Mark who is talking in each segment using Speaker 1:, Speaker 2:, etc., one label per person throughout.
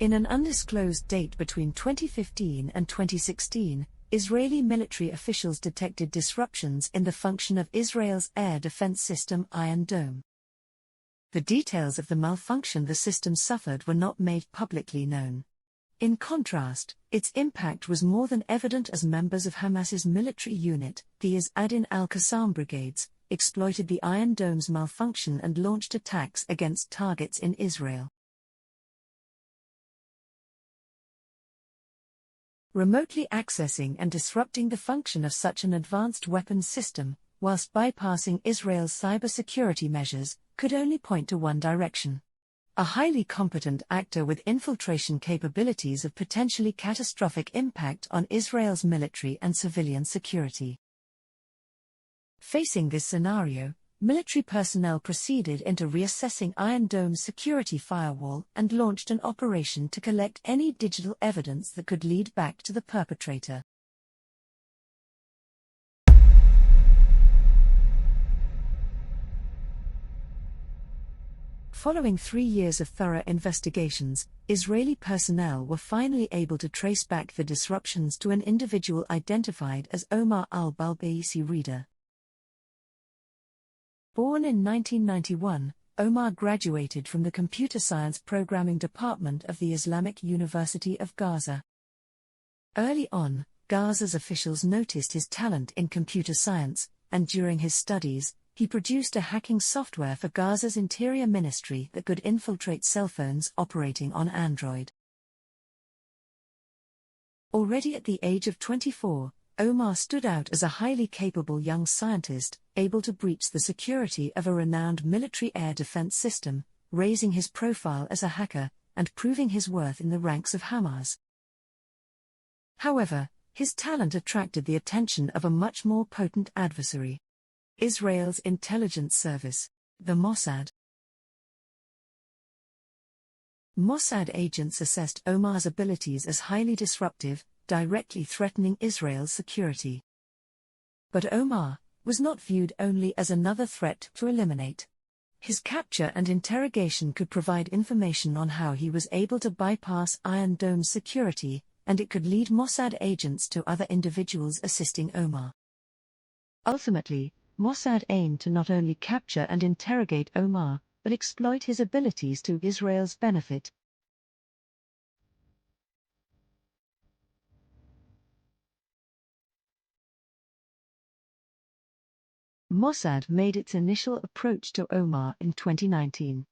Speaker 1: In an undisclosed date between 2015 and 2016, Israeli military officials detected disruptions in the function of Israel's air defense system Iron Dome. The details of the malfunction the system suffered were not made publicly known. In contrast, its impact was more than evident as members of Hamas's military unit, the Is-ad-Din al-Qassam brigades, exploited the Iron Dome's malfunction and launched attacks against targets in Israel. Remotely accessing and disrupting the function of such an advanced weapons system, whilst bypassing Israel's cybersecurity measures, could only point to one direction: a highly competent actor with infiltration capabilities of potentially catastrophic impact on Israel's military and civilian security. Facing this scenario, military personnel proceeded into reassessing Iron Dome's security firewall and launched an operation to collect any digital evidence that could lead back to the perpetrator. Following 3 years of thorough investigations, Israeli personnel were finally able to trace back the disruptions to an individual identified as Omar al-Balbaisi Reader. Born in 1991, Omar graduated from the Computer Science Programming Department of the Islamic University of Gaza. Early on, Gaza's officials noticed his talent in computer science, and during his studies, he produced a hacking software for Gaza's Interior Ministry that could infiltrate cell phones operating on Android. Already at the age of 24, Omar stood out as a highly capable young scientist, able to breach the security of a renowned military air defense system, raising his profile as a hacker, and proving his worth in the ranks of Hamas. However, his talent attracted the attention of a much more potent adversary: Israel's intelligence service, the Mossad. Mossad agents assessed Omar's abilities as highly disruptive, directly threatening Israel's security. But Omar was not viewed only as another threat to eliminate. His capture and interrogation could provide information on how he was able to bypass Iron Dome's security, and it could lead Mossad agents to other individuals assisting Omar. Ultimately, Mossad aimed to not only capture and interrogate Omar, but exploit his abilities to Israel's benefit. Mossad made its initial approach to Omar in 2019.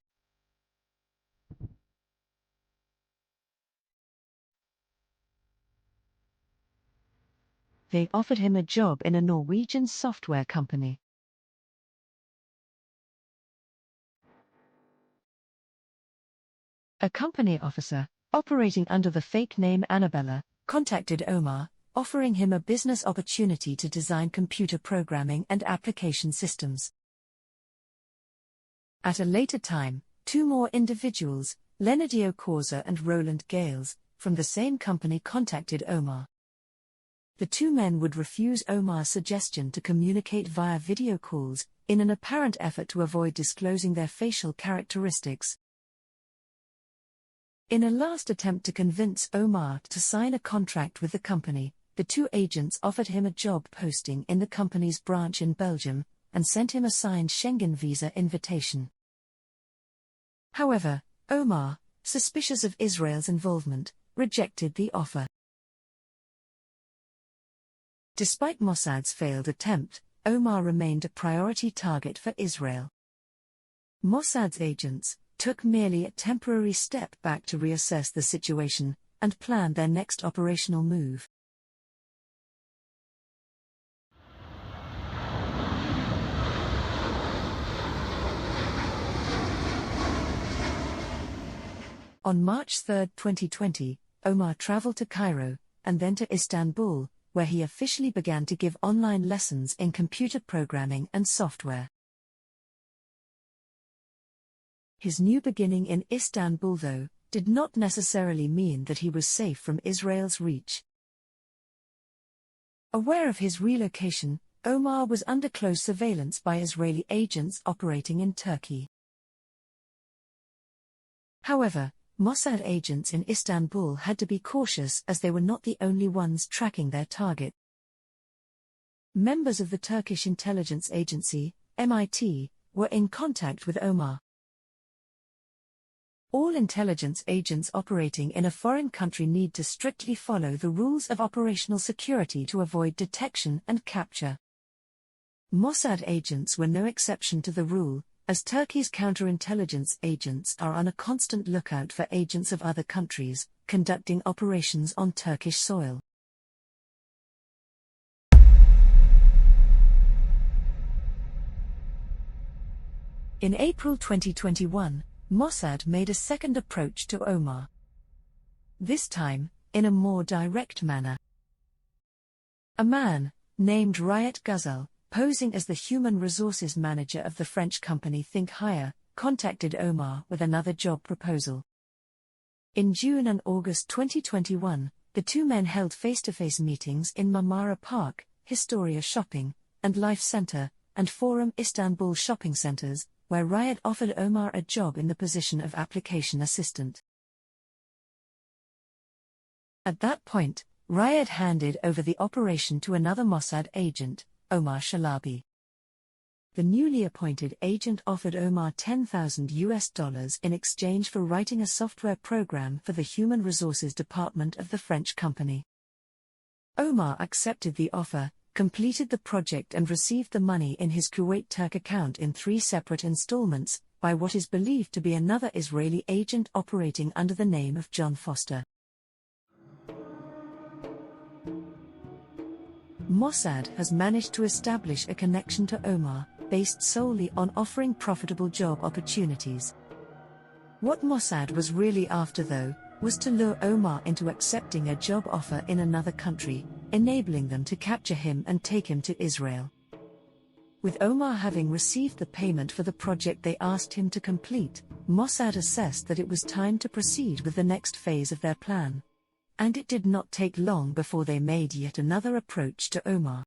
Speaker 1: They offered him a job in a Norwegian software company. A company officer, operating under the fake name Annabella, contacted Omar, offering him a business opportunity to design computer programming and application systems. At a later time, 2 more individuals, Lenadio Corsa and Roland Gales, from the same company contacted Omar. The 2 men would refuse Omar's suggestion to communicate via video calls, in an apparent effort to avoid disclosing their facial characteristics. In a last attempt to convince Omar to sign a contract with the company, the 2 agents offered him a job posting in the company's branch in Belgium, and sent him a signed Schengen visa invitation. However, Omar, suspicious of Israel's involvement, rejected the offer. Despite Mossad's failed attempt, Omar remained a priority target for Israel. Mossad's agents took merely a temporary step back to reassess the situation, and plan their next operational move. On March 3, 2020, Omar traveled to Cairo, and then to Istanbul, where he officially began to give online lessons in computer programming and software. His new beginning in Istanbul, though, did not necessarily mean that he was safe from Israel's reach. Aware of his relocation, Omar was under close surveillance by Israeli agents operating in Turkey. However, Mossad agents in Istanbul had to be cautious as they were not the only ones tracking their target. Members of the Turkish intelligence agency, MIT, were in contact with Omar. All intelligence agents operating in a foreign country need to strictly follow the rules of operational security to avoid detection and capture. Mossad agents were no exception to the rule, as Turkey's counterintelligence agents are on a constant lookout for agents of other countries, conducting operations on Turkish soil. In April 2021, Mossad made a second approach to Omar. This time, in a more direct manner. A man, named Rayet Ghazal, posing as the human resources manager of the French company Think Higher, contacted Omar with another job proposal. In June and August 2021, the two men held face-to-face meetings in Marmara Park, Historia Shopping, and Life Center, and Forum Istanbul shopping centers, where Rayet offered Omar a job in the position of application assistant. At that point, Rayet handed over the operation to another Mossad agent, Omar Shalabi. The newly appointed agent offered Omar $10,000 in exchange for writing a software program for the Human Resources Department of the French company. Omar accepted the offer, completed the project and received the money in his Kuwait Turk account in 3 separate installments, by what is believed to be another Israeli agent operating under the name of John Foster. Mossad has managed to establish a connection to Omar, based solely on offering profitable job opportunities. What Mossad was really after, though, was to lure Omar into accepting a job offer in another country, enabling them to capture him and take him to Israel. With Omar having received the payment for the project they asked him to complete, Mossad assessed that it was time to proceed with the next phase of their plan. And it did not take long before they made yet another approach to Omar.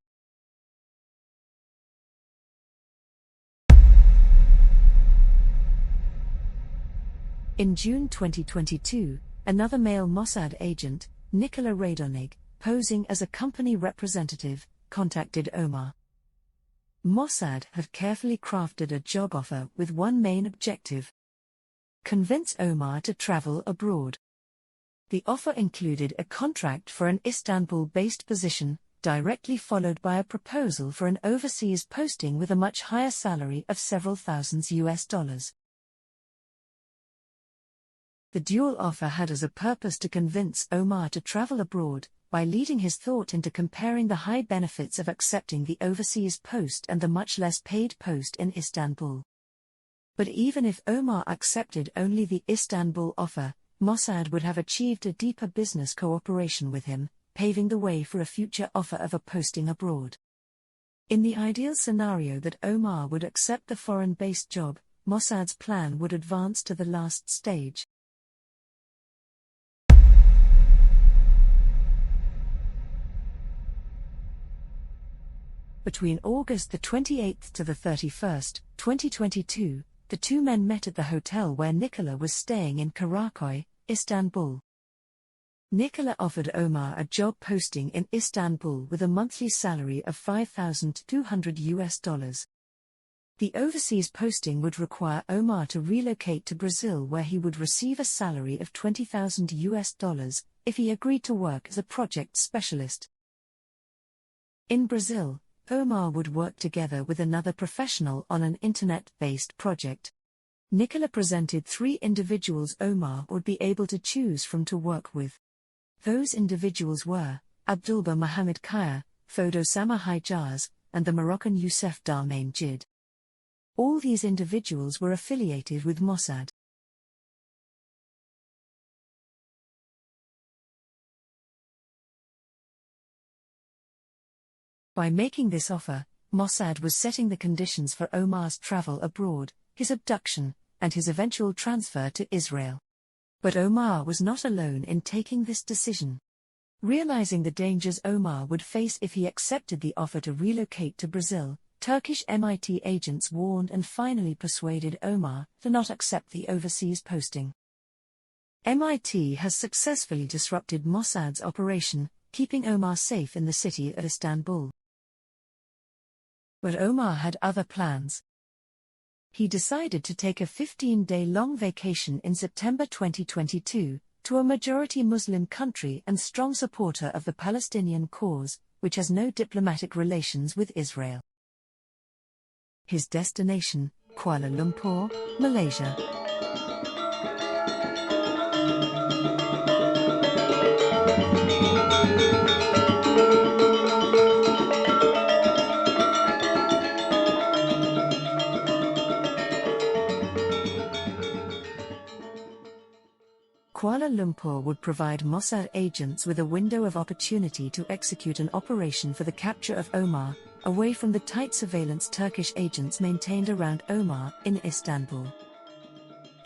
Speaker 1: In June 2022, another male Mossad agent, Nikola Radonig, posing as a company representative, contacted Omar. Mossad had carefully crafted a job offer with one main objective: convince Omar to travel abroad. The offer included a contract for an Istanbul-based position, directly followed by a proposal for an overseas posting with a much higher salary of several thousands US. The dual offer had as a purpose to convince Omar to travel abroad, by leading his thought into comparing the high benefits of accepting the overseas post and the much less paid post in Istanbul. But even if Omar accepted only the Istanbul offer, Mossad would have achieved a deeper business cooperation with him, paving the way for a future offer of a posting abroad. In the ideal scenario that Omar would accept the foreign-based job, Mossad's plan would advance to the last stage. Between August the 28th to the 31st, 2022, the two men met at the hotel where Nikola was staying in Karaköy, Istanbul. Nikola offered Omar a job posting in Istanbul with a monthly salary of $5,200. The overseas posting would require Omar to relocate to Brazil, where he would receive a salary of $20,000 if he agreed to work as a project specialist. In Brazil, Omar would work together with another professional on an internet-based project. Nikola presented 3 individuals Omar would be able to choose from to work with. Those individuals were Abdullah Mohammed Kaya, Fodo Sama Hijaz, and the Moroccan Youssef Darmain Jid. All these individuals were affiliated with Mossad. By making this offer, Mossad was setting the conditions for Omar's travel abroad, his abduction, and his eventual transfer to Israel. But Omar was not alone in taking this decision. Realizing the dangers Omar would face if he accepted the offer to relocate to Brazil, Turkish MIT agents warned and finally persuaded Omar to not accept the overseas posting. MIT has successfully disrupted Mossad's operation, keeping Omar safe in the city of Istanbul. But Omar had other plans. He decided to take a 15-day-long vacation in September 2022 to a majority Muslim country and strong supporter of the Palestinian cause, which has no diplomatic relations with Israel. His destination, Kuala Lumpur, Malaysia. Kuala Lumpur would provide Mossad agents with a window of opportunity to execute an operation for the capture of Omar, away from the tight surveillance Turkish agents maintained around Omar in Istanbul.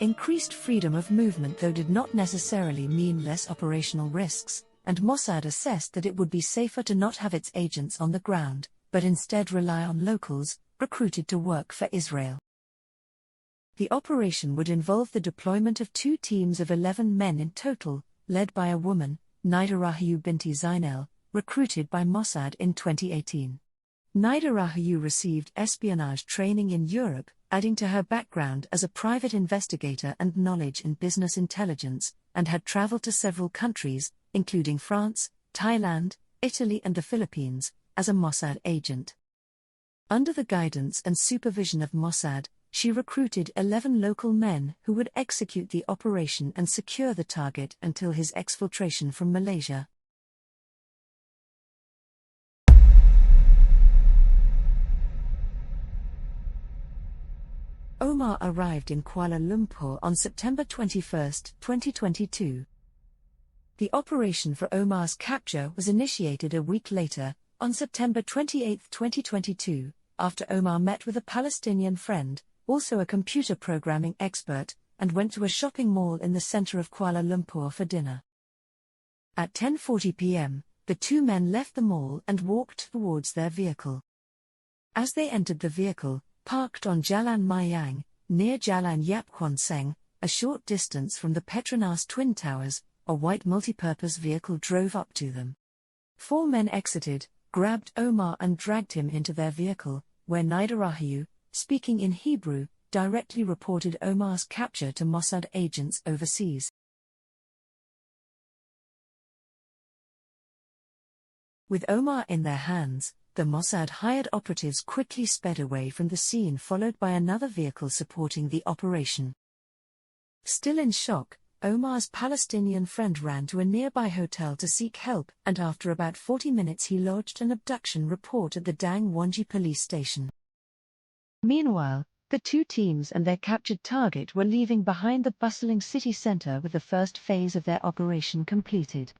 Speaker 1: Increased freedom of movement though did not necessarily mean less operational risks, and Mossad assessed that it would be safer to not have its agents on the ground, but instead rely on locals, recruited to work for Israel. The operation would involve the deployment of 2 teams of 11 men in total, led by a woman, Nida Rahayu binti Zainel, recruited by Mossad in 2018. Nida Rahayu received espionage training in Europe, adding to her background as a private investigator and knowledge in business intelligence, and had traveled to several countries, including France, Thailand, Italy and the Philippines, as a Mossad agent. Under the guidance and supervision of Mossad, she recruited 11 local men who would execute the operation and secure the target until his exfiltration from Malaysia. Omar arrived in Kuala Lumpur on September 21, 2022. The operation for Omar's capture was initiated a week later, on September 28, 2022, after Omar met with a Palestinian friend, also a computer programming expert, and went to a shopping mall in the center of Kuala Lumpur for dinner. At 10:40 p.m., the 2 men left the mall and walked towards their vehicle. As they entered the vehicle, parked on Jalan Mayang, near Jalan Yap Kwan Seng, a short distance from the Petronas Twin Towers, a white multipurpose vehicle drove up to them. 4 men exited, grabbed Omar and dragged him into their vehicle, where Nida Rahayu, speaking in Hebrew, directly reported Omar's capture to Mossad agents overseas. With Omar in their hands, the Mossad hired operatives quickly sped away from the scene, followed by another vehicle supporting the operation. Still in shock, Omar's Palestinian friend ran to a nearby hotel to seek help, and after about 40 minutes he lodged an abduction report at the Dang Wanji police station. Meanwhile, the 2 teams and their captured target were leaving behind the bustling city center with the first phase of their operation completed.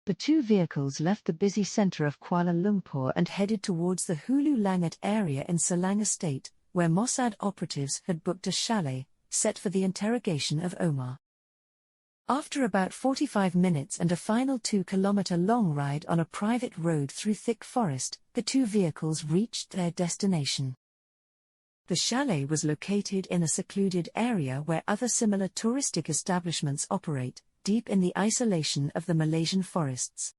Speaker 1: The 2 vehicles left the busy center of Kuala Lumpur and headed towards the Hulu Langat area in Selang Estate, where Mossad operatives had booked a chalet, set for the interrogation of Omar. After about 45 minutes and a final 2-kilometer-long ride on a private road through thick forest, the 2 vehicles reached their destination. The chalet was located in a secluded area where other similar touristic establishments operate, deep in the isolation of the Malaysian forests.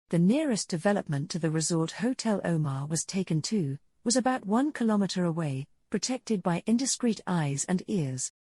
Speaker 1: The nearest development to the resort Hotel Omar was taken to, was about 1 kilometer away, protected by indiscreet eyes and ears.